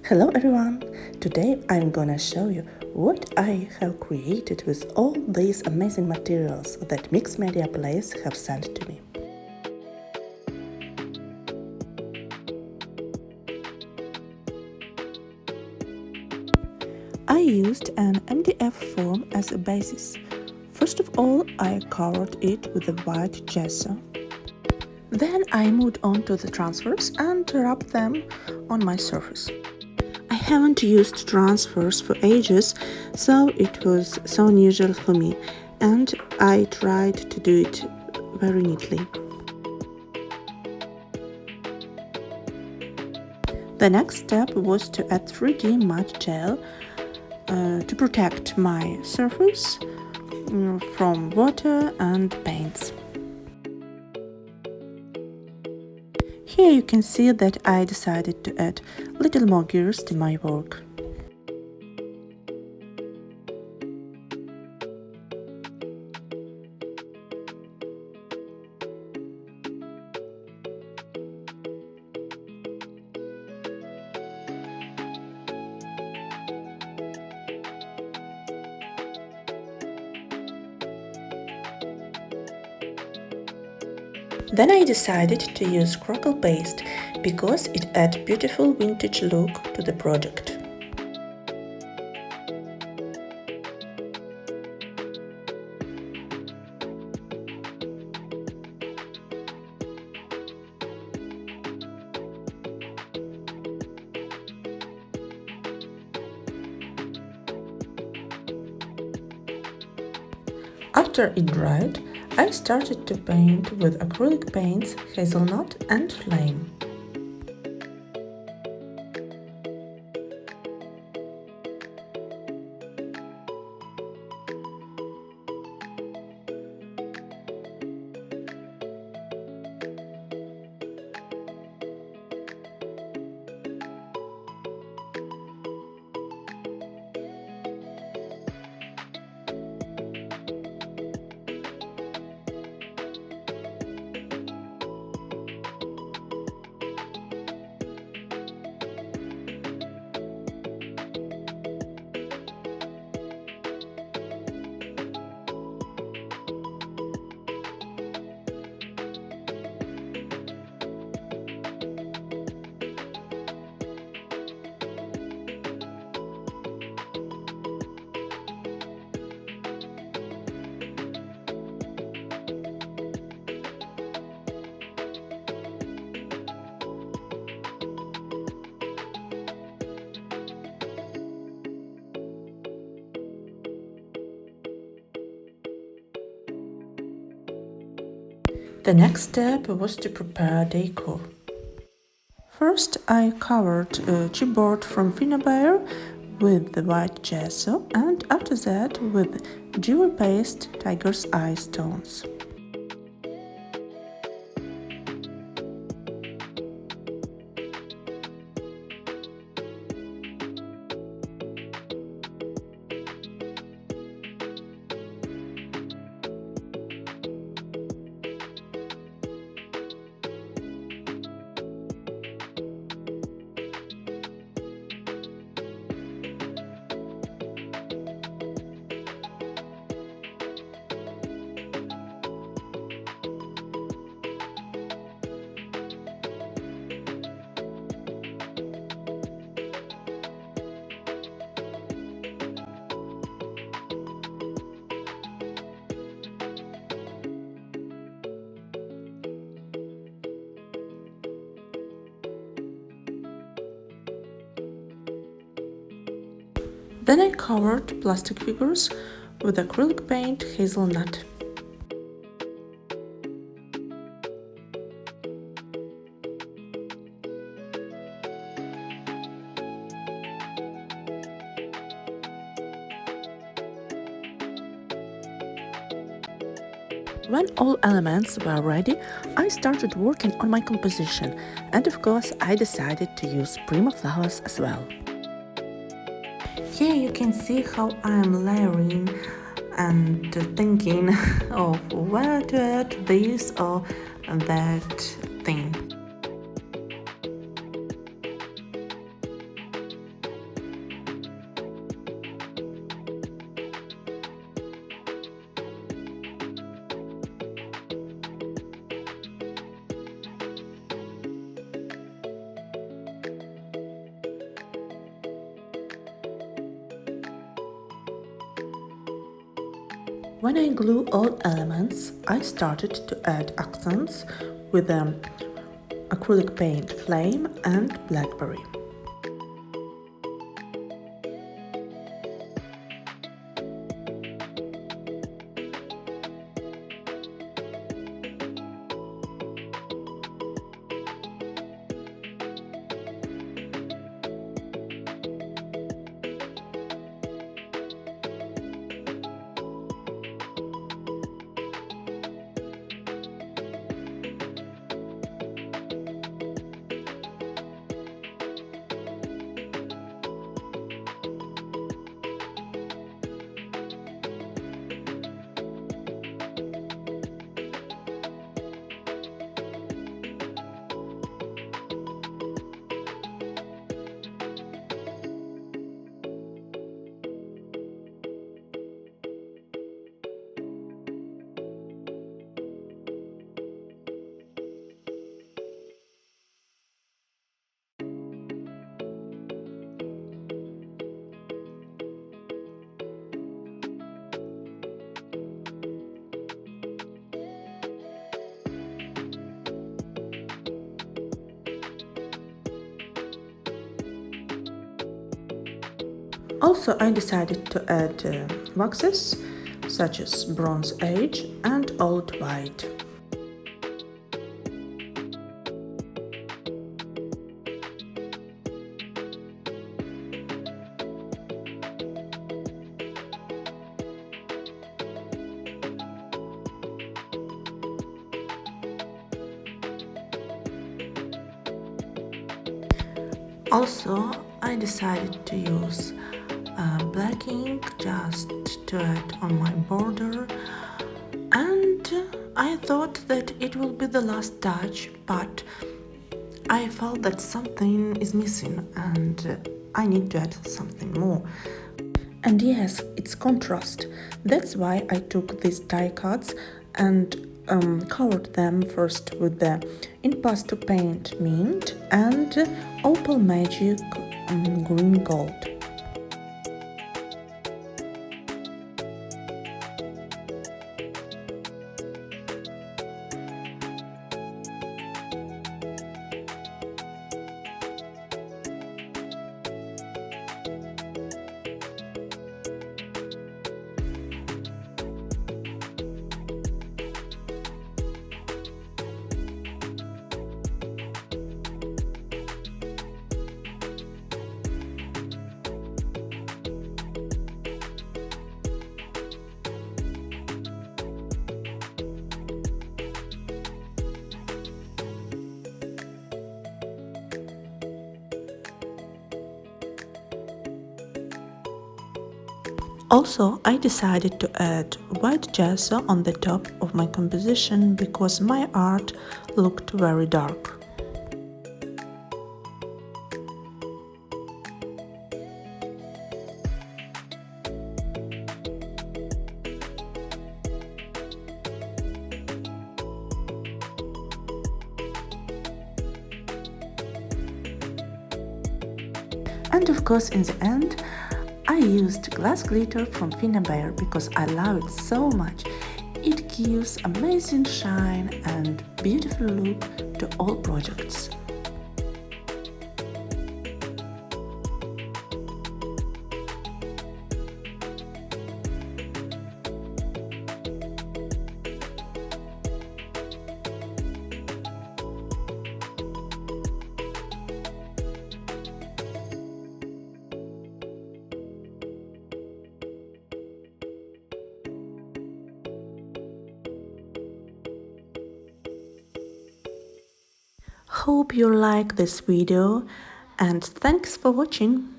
Hello everyone! Today I'm gonna show you what I have created with all these amazing materials that Mix Media Place have sent to me. I used an MDF form as a basis. First of all, I covered it with a white gesso. Then I moved on to the transfers and rubbed them on my surface. I haven't used transfers for ages, so it was so unusual for me, and I tried to do it very neatly. The next step was to add 3D matte gel to protect my surface from water and paints. Here you can see that I decided to add little more gears to my work. Then I decided to use Crackle paste because it adds beautiful vintage look to the project. After it dried, I started to paint with acrylic paints, hazelnut and flame. The next step was to prepare decor. First, I covered a chipboard from Finnabair with the white gesso and after that with jewel paste tiger's eye stones. Then I covered plastic figures with acrylic paint hazelnut. When all elements were ready, I started working on my composition and of course I decided to use Prima flowers as well. Here you can see how I am layering and thinking of where to add this or that thing. When I glue all elements, I started to add accents with acrylic paint Flame and Blackberry. Also, I decided to add waxes such as Bronze Age and Old White. Also, I decided to use black ink just to add on my border, and I thought that it will be the last touch, but I felt that something is missing and I need to add something more. And yes, it's contrast. That's why I took these die cuts and covered them first with the Impasto Paint Mint and Opal Magic Green Gold. Also, I decided to add white gesso on the top of my composition because my art looked very dark. And of course, in the end, I used glass glitter from Finnabair because I love it so much. It gives amazing shine and beautiful look to all projects. Hope you like this video and thanks for watching.